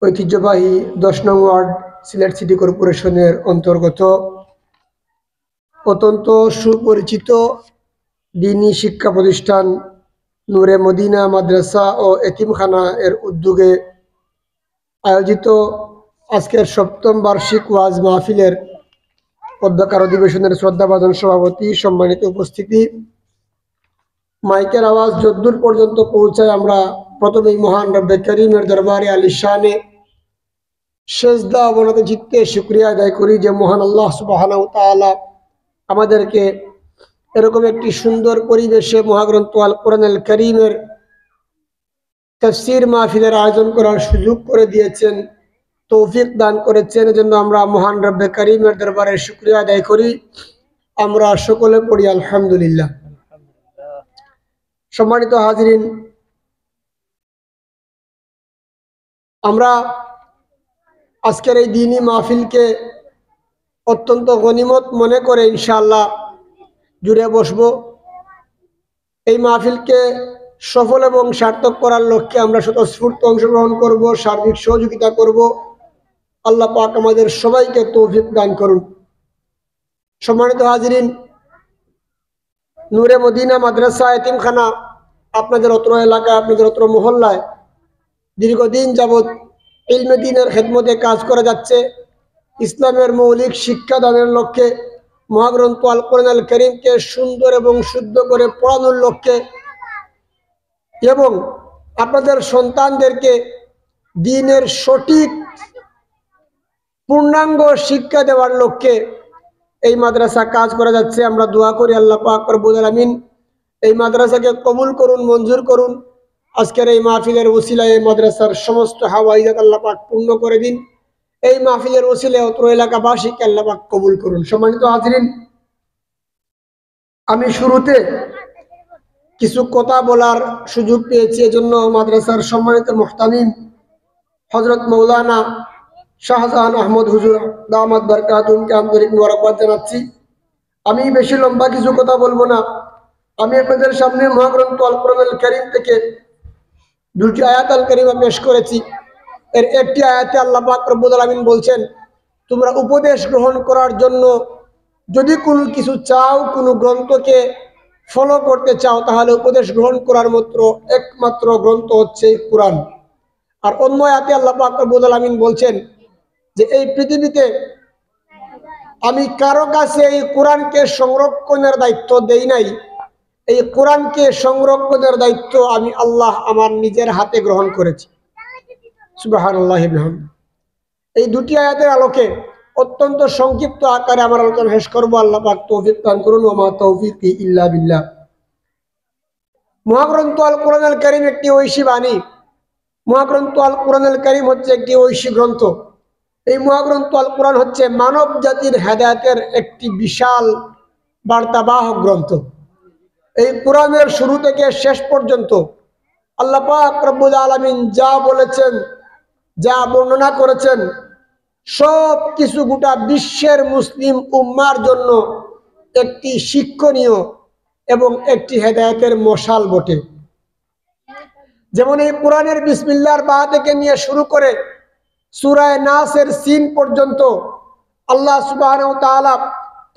ঐতিহ্যবাহী 10 নং word Sylhet city কর্পোরেশনের অন্তর্গত অত্যন্ত সুপরিচিত দ্বীনী শিক্ষা প্রতিষ্ঠান নূরে মদিনা মাদ্রাসা ও এতিমখানা এর উদ্যোগে আয়োজিত আজকের 7ম বার্ষিক ওয়াজ মাহফিলের অধ্যক্ষার অধিবেশনের শ্রদ্ধাভাজন সভাপতি, সম্মানিত উপস্থিতি, মাইকের আওয়াজ যদ্দূর পর্যন্ত পৌঁছায় আমরা প্রথমেই মহান রব্বে করিমের দরবারে আলিশানে সেজদা অবনত চিত্তে শুকরিয়া আদায় করি যে মহান আল্লাহ সুবহানাহু ওয়া তাআলা আমাদেরকে এরকম একটি সুন্দর পরিবেশে মহাগ্রন্থ আল কোরআনুল কারীমের তাফসীর মাহফিলের আয়োজন করার সুযোগ করে দিয়েছেন, তৌফিক দান করেছেন। এজন্য আমরা মহান রব্বে করিমের দরবারে শুকরিয়া আদায় করি। আমরা সকলে পড়ি আলহামদুলিল্লাহ। সম্মানিত হাজিরিন, আমরা আজকের এই দ্বীনী মাহফিলকে অত্যন্ত গনিমত মনে করে ইনশাআল্লাহ জুড়ে বসব। এই মাহফিলকে সফল এবং সার্থক করার লক্ষ্যে আমরা স্বতঃস্ফূর্ত অংশগ্রহণ করব, সার্বিক সহযোগিতা করব। আল্লাহ পাক আমাদের সবাইকে তৌফিক দান করুন। সম্মানিত হাজিরিন, নূরে মদিনা মাদ্রাসা এতিমখানা আপনাদের অত্র এলাকায়, আপনাদের অত্র মহল্লায় দীর্ঘদিন যাবৎ ইলমে দ্বীনের খেদমতে কাজ করে যাচ্ছে। ইসলামের মৌলিক শিক্ষা দানের লক্ষ্যে মহাগ্রন্থ আল কোরআনুল কারীমকে সুন্দর এবং শুদ্ধ করে পড়ানোর লক্ষ্যে এবং আপনাদের সন্তানদেরকে দ্বীনের সঠিক পূর্ণাঙ্গ শিক্ষা দেওয়ার লক্ষ্যে এই মাদ্রাসা কাজ করে যাচ্ছে। আমরা দোয়া করি আল্লাহ পাক রব্বুল আলামিন এই মাদ্রাসাকে কবুল করুন, মঞ্জুর করুন। আজকের এই মাহফিলের ওসিলায় এই মাদ্রাসার সমস্ত হাওয়াইজাত আল্লাহ পাক পূর্ণ করে দিন। এই মাহফিলের ওসিলায় অত্র এলাকাবাসীকে আল্লাহ পাক কবুল করুন। সম্মানিত হাজিরিন, আমি শুরুতে কিছু কথা বলার সুযোগ পেয়েছি, এজন্য মাদ্রাসার সম্মানিত মুহতামিম হযরত মাওলানা শাহজাহান আহমদ হুজুর দামাত বারকাতুহুমকে আন্তরিক মোবারকবাদ জানাচ্ছি। আমি বেশি লম্বা কিছু কথা বলবো না। আমি আপনাদের সামনে মহাগ্রন্থ আল কোরআনুল কারীম থেকে 2টি আয়াত আল কারীমা পেশ করেছি। এর একটি আয়াতে আল্লাহ পাক রব্বুল আলামিন বলছেন, তোমরা উপদেশ গ্রহণ করার জন্য যদি কোনো কিছু চাও, কোনো গ্রন্থকে ফলো করতে চাও, তাহলে উপদেশ গ্রহণ করার একমাত্র গ্রন্থ হচ্ছে কোরআন। আর অন্য আয়াতে আল্লাহ পাক রব্বুল আলামিন বলছেন যে এই পৃথিবীতে আমি কারো কাছে এই কোরআনকে সংরক্ষণের দায়িত্ব দেই নাই। এই কোরআনকে সংরক্ষণের দায়িত্ব আমি আল্লাহ আমার নিজের হাতে গ্রহণ করেছি। সুবহানাল্লাহি ওয়া বিহামদিহি। এই 2টি আয়াতের আলোকে অত্যন্ত সংক্ষিপ্ত আকারে আমার আলোচনা শেষ করব। আল্লাহ পাক তৌফিক দান করুন। ওয়া মা তৌফিকি ইল্লা বিল্লাহ। মহাগ্রন্থ আল কোরআনুল কারীম একটি ঐশী বাণী। মহাগ্রন্থ আল কোরআনুল কারীম হচ্ছে একটি ঐশী গ্রন্থ। এই মহাগ্রন্থ আল কোরআন হচ্ছে মানব জাতির হেদায়েতের একটি বিশাল বার্তাবাহক গ্রন্থ। এই কোরআনের শুরু থেকে শেষ পর্যন্ত আল্লাহ পাক রব্বুল আলামিন যা বলেছেন, যা বর্ণনা করেছেন, সব কিছু গোটা বিশ্বের মুসলিম উম্মার জন্য একটি শিক্ষণীয় এবং একটি হেদায়েতের মশাল বটে। যেমন এই কোরআনের বিসমিল্লাহর বা থেকে নিয়ে শুরু করে সূরা নাসের সিন পর্যন্ত আল্লাহ সুবহানাহু ওয়া তাআলা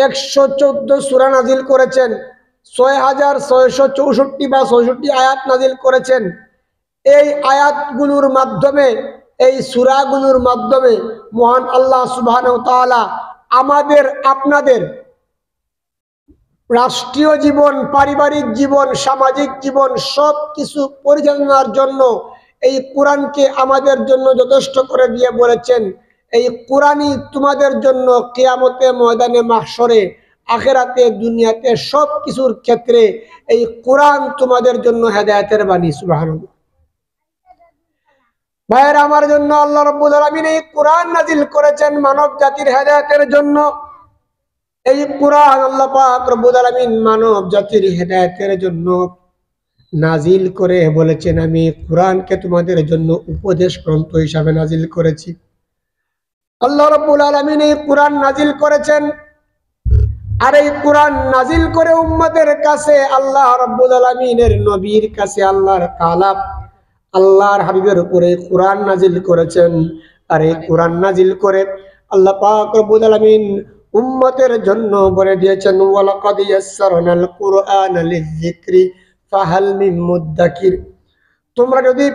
114 সূরা নাজিল করেছেন, 6664 বা 66 আয়াত নাজিল করেছেন। এই আয়াতগুলোর মাধ্যমে, এই সূরাগুলোর মাধ্যমে মহান আল্লাহ সুবহানাহু ওয়া তাআলা আমাদের আপনাদের রাষ্ট্রীয় জীবন, পারিবারিক জীবন, সামাজিক জীবন সব কিছু পরিচালনার জন্য এই কোরআনকে আমাদের জন্য যথেষ্ট করে দিয়ে বলেছেন, এই কোরআনই তোমাদের জন্য কিয়ামতে, ময়দানে মাহশরে, আখিরাতে, দুনিয়াতে সব কিছুর ক্ষেত্রে এই কোরআন তোমাদের জন্য হেদায়েতের বাণী। সুবহানাল্লাহ। ভাইয়েরা আমার জন্য আল্লাহ রাব্বুল আলামিন এই কোরআন নাজিল করেছেন মানব জাতির হেদায়েতের জন্য। এই কোরআন আল্লাহ পাক রব্বুল আলামিন মানব জাতির হেদায়েতের জন্য নাজিল করে বলেছেন, আমি কোরআনকে তোমাদের জন্য উপদেশ গ্রন্থ হিসাবে নাজিল করেছি। আল্লাহ রাব্বুল আলামিন এই কোরআন নাজিল করেছেন, আর এই কোরআন নাজিল করে উম্মতের কাছে আল্লাহ রাব্বুল আলামিনের নবীর কাছে আল্লাহ তাআলা আল্লাহর হাবিবের উপরে কোরআন নাজিল করেছেন। আর এই কোরআন নাজিল করে আল্লাহ পাক রব্বুল আলামিন উম্মতের জন্য বলে দিয়েছেন, ওয়ালাকাদ ইয়াসসারনাল কুরআনা লিযিকরি ফাহাল মিন মুদ্দাকির। তোমরা যদি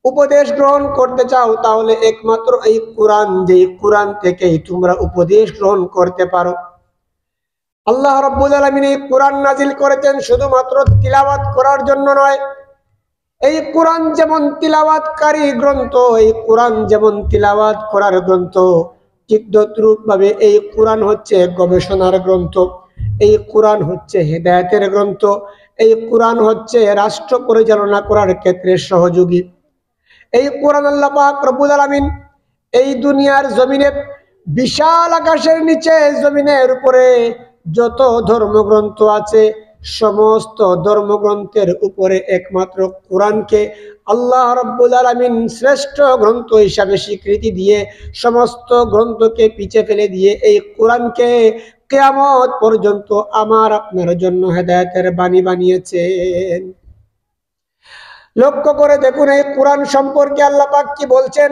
উপদেশ গ্রহণ করতে চাও তাহলে একমাত্র এই কোরআন, যেই কোরআন থেকেই তোমরা উপদেশ গ্রহণ করতে পারো। আল্লাহ রাব্বুল আলামিন এই কোরআন নাজিল করেছেন শুধুমাত্র তিলাওয়াত করার জন্য নয়। এই কোরআন যেমন তিলাওয়াতকারী গ্রন্থ, এই কোরআন যেমন তিলাওয়াত করার গ্রন্থ, ঠিক তদ্রূপভাবে এই কোরআন হচ্ছে গবেষণার গ্রন্থ, এই কোরআন হচ্ছে হেদায়েতের গ্রন্থ, এই কোরআন হচ্ছে রাষ্ট্র পরিচালনা করার ক্ষেত্রে সহযোগী। এই কোরআন আল্লাহ পাক রব্বুল আলামিন এই দুনিয়ার জমিনে, বিশাল আকাশের নিচে জমিনের উপরে যত ধর্মগ্রন্থ আছে, সমস্ত ধর্মগ্রন্থের উপরে একমাত্র কোরআনকে আল্লাহ রাব্বুল আলামিন শ্রেষ্ঠ গ্রন্থ হিসাবে স্বীকৃতি দিয়ে সমস্ত গ্রন্থকে পিছে ফেলে দিয়ে এই কোরআনকে কিয়ামত পর্যন্ত আমার আপনার জন্য হেদায়েতের বাণী বানিয়েছেন। লক্ষ্য করে দেখুন এই কোরআন সম্পর্কে আল্লাহ পাক কি বলছেন।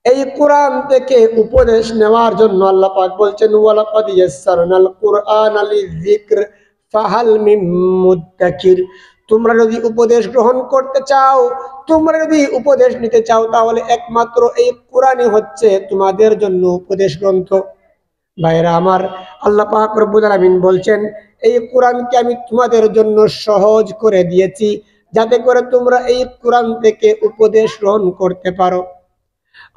এই কোরআন থেকে উপদেশ নেওয়ার জন্য আল্লাহ পাক বলছেন, ওয়ালাকাদ ইয়াসসারনাল কুরআনা লিযিকর ফাহাল মিন মুদ্দাকির। তোমরা যদি উপদেশ গ্রহণ করতে চাও, তোমরা যদি উপদেশ নিতে চাও, তাহলে একমাত্র এই কোরআনই হচ্ছে তোমাদের জন্য উপদেশ গ্রন্থ। ভাইরা আমার, আল্লাহ পাক রব্বুল আলামিন বলছেন এই কোরআনকে আমি তোমাদের জন্য সহজ করে দিয়েছি, যাতে করে তোমরা এই কোরআন থেকে উপদেশ গ্রহণ করতে পারো।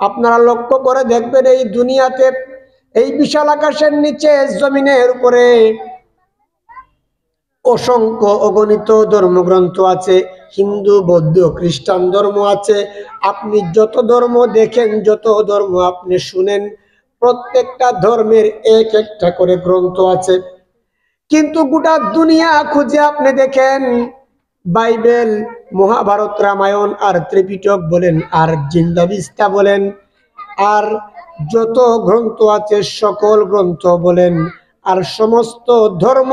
আপনারা লক্ষ্য করে দেখবেন এই দুনিয়াতে, এই বিশাল আকাশের নিচে জমিনের উপরে অসংখ্য অগণিত ধর্মগ্রন্থ আছে। হিন্দু, বৌদ্ধ, খ্রিস্টান ধর্ম আছে। আপনি যত ধর্ম দেখেন, যত ধর্ম আপনি শুনেন, প্রত্যেকটা ধর্মের এক একটা করে গ্রন্থ আছে। কিন্তু গোটা দুনিয়া খুঁজে আপনি দেখেন, বাইবেল, মহাভারত, রামায়ণ আর ত্রিপিটক বলেন, আর জিন্দাবিস্তা বলেন, আর যত গ্রন্থ আছে সকল গ্রন্থ বলেন, আর সমস্ত ধর্ম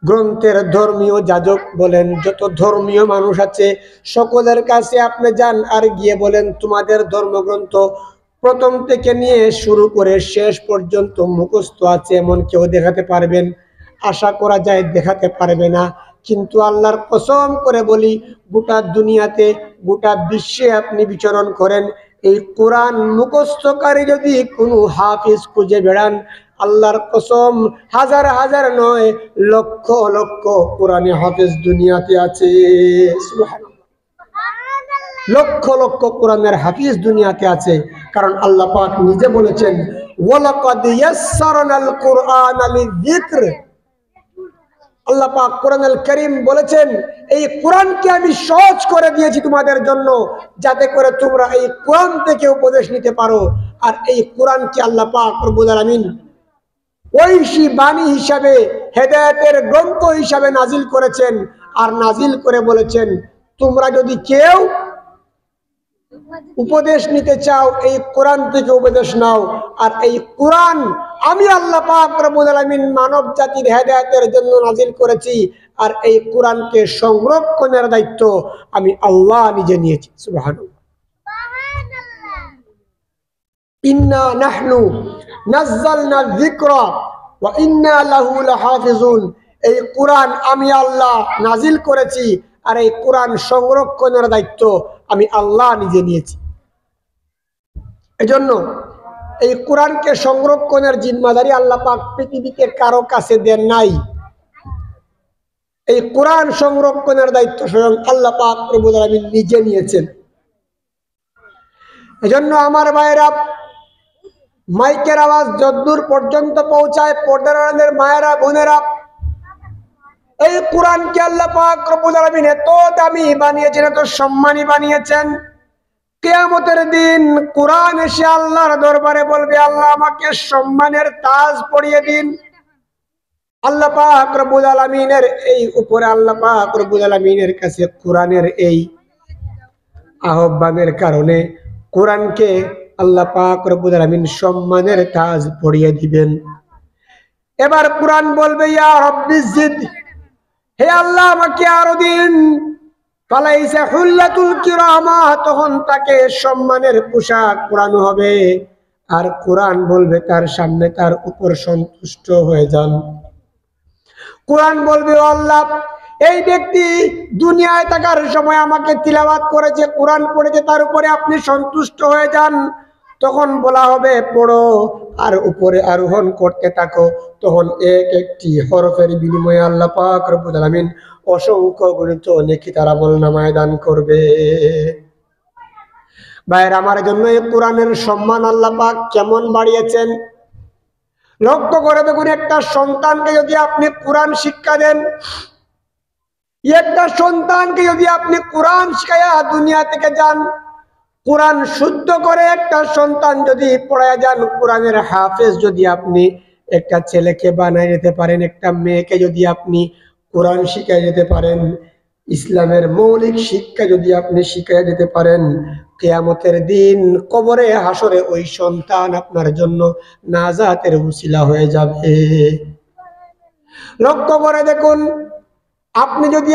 গ্রন্থের ধর্মীয় যাজক বলেন, যত ধর্মীয় মানুষ আছে সকলের কাছে আপনি যান আর গিয়ে বলেন তোমাদের ধর্মগ্রন্থ প্রথম থেকে নিয়ে শুরু করে শেষ পর্যন্ত মুখস্থ আছে, এমন কেউ দেখাতে পারবেন? আশা করা যায় দেখাতে পারবে না। কিন্তু আল্লাহর কসম করে বলি, গোটা দুনিয়াতে, গোটা বিশ্বে আপনি বিচরণ করেন, এই কোরআন মুখস্থকারী যদি কোনো হাফিজ খুঁজে বেড়ান, আল্লাহর কসম হাজার হাজার নয়, লক্ষ লক্ষ কোরআনে হাফেজ দুনিয়াতে আছে। সুবহানাল্লাহ, লক্ষ লক্ষ কোরআনের হাফিজ দুনিয়াতে আছে। কারণ আল্লাহ পাক নিজে বলেছেন, ওয়ালাকাদ ইয়াসসারনাল কুরআনা লিযিকর। আল্লাহ পাক কোরআনুল কারীম বলেছেন এই কোরআনকে আমি সহজ করে দিয়েছি তোমাদের জন্য, যাতে করে তোমরা এই কোরআন থেকে উপদেশ নিতে পারো। আর এই কোরআনকে আল্লাহ পাক রব্বুল আলামিন ঐশী বাণী হিসাবে, হেদায়েতের গ্রন্থ হিসাবে নাজিল করেছেন। আর নাজিল করে বলেছেন তোমরা যদি কেউ উপদেশ নিতে চাও, এই কোরআন থেকে উপদেশ নাও। আর এই কোরআন আমি আল্লাহ পাক রব্বুল আলামিন মানব জাতির হেদায়েতের জন্য নাজিল করেছি। আর এই কোরআনকে সংরক্ষণের দায়িত্ব আমি আল্লাহ নিজে নিয়েছি। সুবহানাল্লাহ। ইন্না নাহনু নাযালনা যিকরা ওয়া ইন্না লাহু লাহাফিজুন। এই কোরআন আমি আল্লাহ নাজিল করেছি, আর এই কোরআন সংরক্ষণের দায়িত্ব আমি আল্লাহ নিজে নিয়েছি। এজন্য এই কোরআনকে সংরক্ষণের জিম্মাদারি আল্লাহ পাক পৃথিবীতে কারো কাছে দেন নাই। এই কোরআন সংরক্ষণের দায়িত্ব স্বয়ং আল্লাহ পাক রব্বুল আলামিন নিজে নিয়েছেন। এজন্য আমার ভাইয়েরা, মাইকের আওয়াজ যতদূর পর্যন্ত পৌঁছায়, পর্দার আড়ালের মায়েরা, বোনেরা, এই কোরআনকে আল্লাহ পাক রব্বুল আলামিন এত দামি বানিয়েছেন, এত সম্মানী বানিয়েছেন। কিয়ামতের দিন কোরআন এসে আল্লাহর দরবারে বলবে, আল্লাহ আমাকে সম্মানের তাজ পরিয়ে দিন। আল্লাহ পাক রব্বুল আলামিনের এই উপরে আল্লাহ পাক রব্বুল আলামিনের কাছে কোরআনের এই আহ্বানের কারণে কোরআনকে আল্লাহ পাক রব্বুল আলামিন সম্মানের তাজ পরিয়ে দিবেন। এবার কোরআন বলবে, ইয়া রাব্বি জিদ, হে আল্লাহ আমাকে আরো দিন। ফালাইসা হুল্লাতুল কিরামা, তখন তাকে সম্মানের পোশাক পরানো হবে, আর কোরআন বলবে তার সামনে তার উপর সন্তুষ্ট হয়ে যান। কোরআন বলবে, ও আল্লাহ, এই ব্যক্তি দুনিয়ায় থাকার সময় আমাকে তিলাওয়াত করেছে, কোরআন পড়েছে, তার উপরে আপনি সন্তুষ্ট হয়ে যান। তখন বলা হবে পড়ো আর উপরে আরোহণ করতে থাকো। তখন এক একটি হরফের বিনিময়ে আল্লাহ পাক রব্বুল আলামিন অসংখ্য গণিত নেকি তার আমলনামায় দান করবে। ভাইয়ের আমার জন্য এই কোরআনের সম্মান আল্লাহ পাক কেমন বাড়িয়েছেন লক্ষ্য করে দেখুন। একটা সন্তানকে যদি আপনি কোরআন শিক্ষা দেন, একটা সন্তানকে যদি আপনি কোরআন শিখাইয়া দুনিয়া থেকে যান, কোরআন শুদ্ধ করে একটা সন্তান যদি পড়ায়া যান, কোরআনের হাফেজ যদি আপনি একটা ছেলেকে বানাই যেতে পারেন, একটা মেয়েকে যদি আপনি কোরআন শিখাই যেতে পারেন, ইসলামের মৌলিক শিক্ষা যদি আপনি শিখাই যেতে পারেন, কিয়ামতের দিন কবরে হাসরে ওই সন্তান আপনার জন্য নাজাতের উসিলা হয়ে যাবে। লক্ষ্য করে দেখুন, আপনি যদি